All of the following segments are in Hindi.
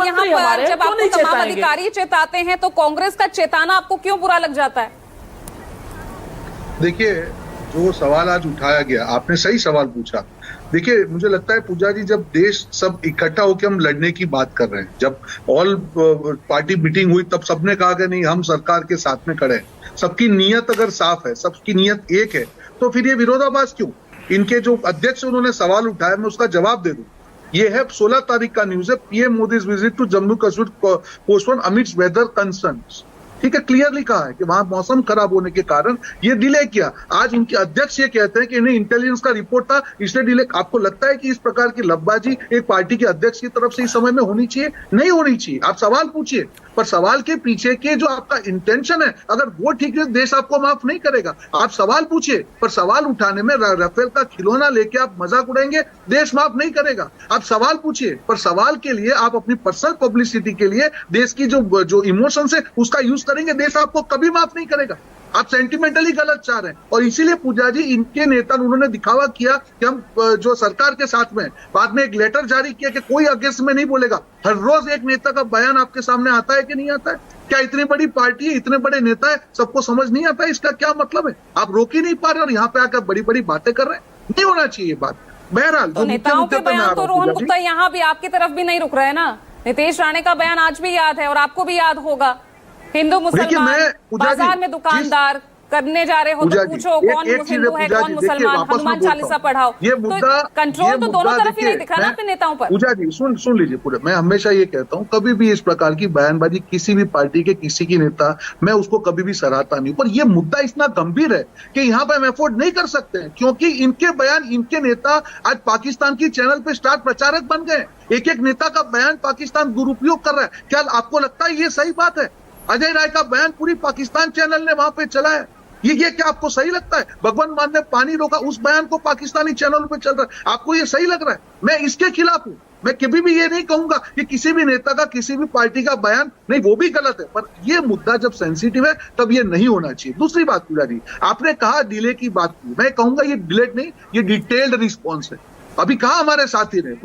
यहाँ पर जब आपको तमाम अधिकारी चेताते हैं तो कांग्रेस का चेताना आपको क्यों बुरा लग जाता है? देखिए, जो सवाल आज उठाया गया, आपने सही सवाल पूछा। देखिए, मुझे लगता है पूजा जी, जब देश सब इकट्ठा होकर हम लड़ने की बात कर रहे हैं, जब ऑल पार्टी मीटिंग हुई तब सबने कहा कि नहीं, हम सरकार के साथ में खड़े हैं। सबकी नीयत अगर साफ है, सबकी नीयत एक है, तो फिर ये विरोधाभास क्यों? इनके जो अध्यक्ष उन्होंने सवाल उठाया, मैं उसका जवाब दे दूं। ये है 16 तारीख का न्यूज है, PM Modi's visit to Jammu Kashmir postpone amidst weather concerns. ठीक है, क्लियरली कहा है कि वहां मौसम खराब होने के कारण ये डिले किया। आज उनके अध्यक्ष ये कहते हैं कि इन्हें इंटेलिजेंस का रिपोर्ट था इसलिए डिले। आपको लगता है कि इस प्रकार की लफबाजी एक पार्टी के अध्यक्ष की तरफ से इस समय में होनी चाहिए? नहीं होनी चाहिए। आप सवाल पूछिए, पर सवाल के पीछे के जो आपका इंटेंशन है, अगर वो ठीक है, देश आपको माफ नहीं करेगा। आप सवाल पूछिए, पर सवाल उठाने में राफेल का खिलौना लेके आप मजाक उड़ाएंगे, देश माफ नहीं करेगा। आप सवाल पूछिए, पर सवाल के लिए आप अपनी पर्सनल पब्लिसिटी के लिए देश की जो इमोशंस है उसका यूज करेंगे, देश आपको कभी माफ नहीं करेगा। आप सेंटिमेंटली गलत चाह रहे हैं। और इसीलिए पूजा जी, इनके नेता उन्होंने दिखावा किया कि हम जो सरकार के साथ में, बाद में एक लेटर जारी किया कि कोई अगेंस्ट में नहीं बोलेगा। हर रोज एक नेता का बयान आपके सामने आता है कि नहीं आता है? क्या इतनी बड़ी पार्टी है, इतने बड़े नेता है, सबको समझ नहीं आता है इसका क्या मतलब है? आप रोक ही नहीं पा रहे और यहाँ पे आकर बड़ी बड़ी बातें कर रहे हैं। नहीं होना चाहिए ये बात। बहरहाल तो नेताओं के बयान तो रोहन गुप्ता यहाँ भी आपकी तरफ भी नहीं रुक रहे हैं ना। नीतीश राणे का बयान आज भी याद है और आपको भी याद होगा। हिंदू मुसलमान, बाजार में दुकानदार करने जा रहे हो तो पूछो कौन हिंदू है कौन मुसलमान, हनुमान चालीसा पढ़ाओ। ये मुद्दा, तो कंट्रोल तो दोनों तरफ ही नहीं दिखा ना अपने नेताओं पर। पूजा जी सुन लीजिए पूरे, मैं हमेशा ये कहता हूँ, कभी भी इस प्रकार की बयानबाजी किसी भी पार्टी के किसी की नेता, मैं उसको कभी भी सराहता नहीं। पर ये मुद्दा इतना गंभीर है कि यहाँ पे हम अफोर्ड नहीं कर सकते हैं, क्योंकि इनके बयान, इनके नेता आज पाकिस्तान की चैनल पे स्टार प्रचारक बन गए। एक एक नेता का बयान पाकिस्तान दुरुपयोग कर रहा है। क्या आपको लगता है ये सही बात है? अजय राय का बयान पूरी पाकिस्तान चैनल ने वहां पे चला है। ये क्या आपको सही लगता है? भगवंत मान ने पानी रोका, उस बयान को पाकिस्तानी चैनल पे चल रहा है, आपको ये सही लग रहा है? मैं इसके खिलाफ हूं। मैं कभी भी ये नहीं कहूंगा कि किसी भी नेता का, किसी भी पार्टी का बयान नहीं, वो भी गलत है, पर ये मुद्दा जब सेंसिटिव है तब ये नहीं होना चाहिए। दूसरी बात पूजा जी, आपने कहा डिले की बात की, मैं कहूंगा ये डिले नहीं, ये डिटेल्ड रिस्पॉन्स है। अभी कहा हमारे साथी ने,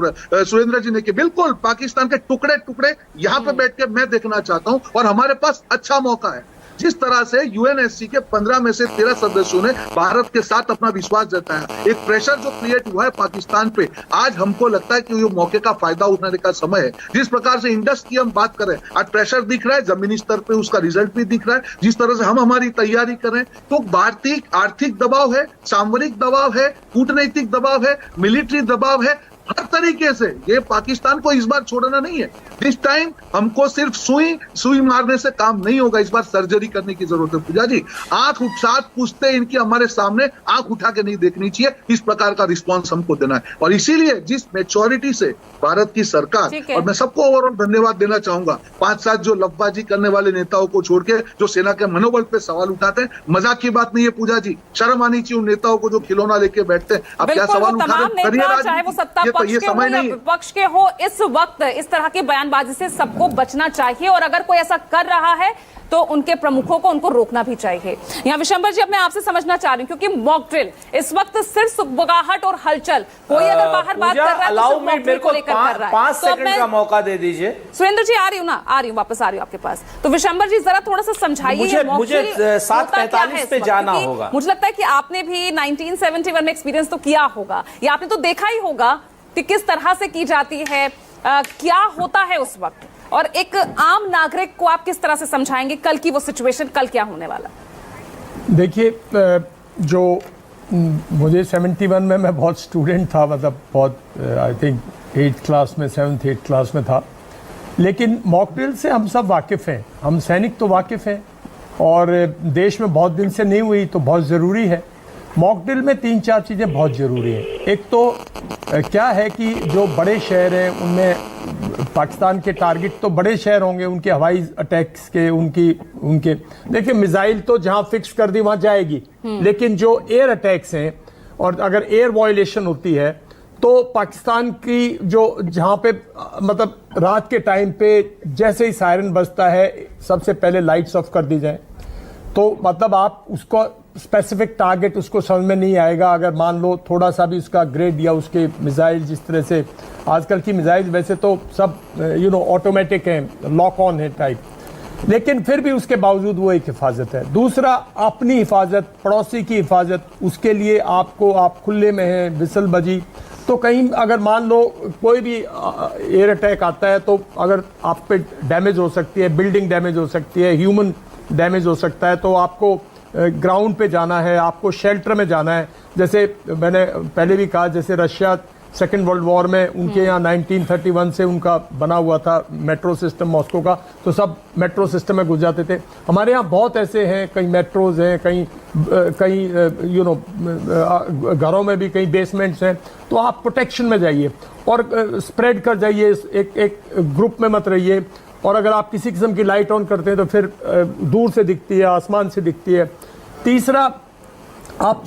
सुरेंद्र जी ने, कि बिल्कुल पाकिस्तान के टुकड़े टुकड़े यहाँ पे बैठ के मैं देखना चाहता हूँ और हमारे पास अच्छा मौका है। जिस तरह से यूएनएससी के 15 में से 13 सदस्यों ने भारत के साथ अपना विश्वास जताया, एक प्रेशर जो क्रिएट हुआ है पाकिस्तान पे, आज हमको लगता है कि ये मौके का फायदा उठाने का समय है। जिस प्रकार से इंडस की हम बात करें, आज प्रेशर दिख रहा है जमीनी स्तर पे, उसका रिजल्ट भी दिख रहा है। जिस तरह से हम हमारी तैयारी करें, तो भारतीय आर्थिक दबाव है, सामरिक दबाव है, कूटनीतिक दबाव है, मिलिट्री दबाव है, हर तरीके से ये पाकिस्तान को इस बार छोड़ना नहीं है। दिस टाइम हमको सिर्फ सुई मारने से काम नहीं होगा, इस बार सर्जरी करने की जरूरत है। पूजा जी, आंख साथ पूछते इनकी हमारे सामने आंख उठा के नहीं देखनी चाहिए, इस प्रकार का रिस्पॉन्स हमको देना है। और इसीलिए जिस मैच्योरिटी से भारत की सरकार, और मैं सबको ओवरऑल धन्यवाद देना चाहूंगा, 5-7 जो लफबाजी करने वाले नेताओं को छोड़ के जो सेना के मनोबल पे सवाल उठाते हैं, मजाक की बात नहीं है पूजा जी, शर्म आनी चाहिए उन नेताओं को जो खिलौना लेके बैठते हैं। अब क्या सवाल उठा रहे, पक्ष के हो या विपक्ष के हो, इस वक्त इस तरह की बयानबाजी से सबको बचना चाहिए और अगर कोई ऐसा कर रहा है तो उनके प्रमुखों को उनको रोकना भी चाहिए। यहाँ विशंबर जी, अब मैं आपसे समझना चाह रही हूँ, क्योंकि मॉक ड्रिल इस वक्त सिर्फ सुगबुगाहट और हलचल, कोई अगर बाहर बात कर रहा है तो मॉक ड्रिल को लेकर कर रहा है। 5 सेकंड का मौका दे दीजिए। सुरेंद्र जी, आ रही हूँ ना, आ रही हूँ, वापस आ रही हूँ आपके पास। तो विशंबर जी, जरा थोड़ा सा समझाइए, मुझे 7:45 पे जाना होगा। मुझे लगता है कि आपने भी 1971 में एक्सपीरियंस तो किया होगा, या आपने तो देखा ही होगा कि किस तरह से की जाती है, क्या होता है उस वक्त, और एक आम नागरिक को आप किस तरह से समझाएंगे कल की वो सिचुएशन, कल क्या होने वाला? देखिए, जो मुझे 71 में मैं बहुत स्टूडेंट था, मतलब बहुत आई थिंक 8th क्लास में, 7th 8th क्लास में था, लेकिन मॉक ड्रिल से हम सब वाकिफ़ हैं, हम सैनिक तो वाकिफ़ हैं, और देश में बहुत दिन से नहीं हुई तो बहुत ज़रूरी है। मॉक ड्रिल में 3-4 चीज़ें बहुत ज़रूरी हैं। एक तो क्या है कि जो बड़े शहर हैं उनमें पाकिस्तान के टारगेट तो बड़े शहर होंगे, उनके हवाई अटैक्स के, उनके देखिए मिसाइल तो जहां फिक्स कर दी वहां जाएगी, लेकिन जो एयर अटैक्स हैं और अगर एयर वायलेशन होती है तो पाकिस्तान की जो जहां पे मतलब रात के टाइम पे जैसे ही सायरन बजता है सबसे पहले लाइट्स ऑफ कर दी जाए, तो मतलब आप उसको स्पेसिफिक टारगेट उसको समझ में नहीं आएगा। अगर मान लो थोड़ा सा भी उसका ग्रेड या उसके मिसाइल, जिस तरह से आजकल की मिसाइल वैसे तो सब ऑटोमेटिक हैं, लॉक ऑन है टाइप, लेकिन फिर भी उसके बावजूद वो एक हिफाजत है। दूसरा, अपनी हिफाजत, पड़ोसी की हिफाजत, उसके लिए आप खुले में हैं, विसल बजी, तो कहीं अगर मान लो कोई भी एयर अटैक आता है तो अगर आप पे डैमेज हो सकती है, बिल्डिंग डैमेज हो सकती है, ह्यूमन डैमेज हो सकता है, तो आपको ग्राउंड पे जाना है, आपको शेल्टर में जाना है। जैसे मैंने पहले भी कहा, जैसे रशिया सेकेंड वर्ल्ड वॉर में उनके यहाँ 1931 से उनका बना हुआ था मेट्रो सिस्टम मॉस्को का, तो सब मेट्रो सिस्टम में घुस जाते थे। हमारे यहाँ बहुत ऐसे हैं, कई मेट्रोज हैं, कहीं घरों में भी कई बेसमेंट्स हैं। तो आप प्रोटेक्शन में जाइए और स्प्रेड कर जाइए, एक ग्रुप में मत रहिए। और अगर आप किसी किस्म की लाइट ऑन करते हैं तो फिर दूर से दिखती है, आसमान से दिखती है। तीसरा, आप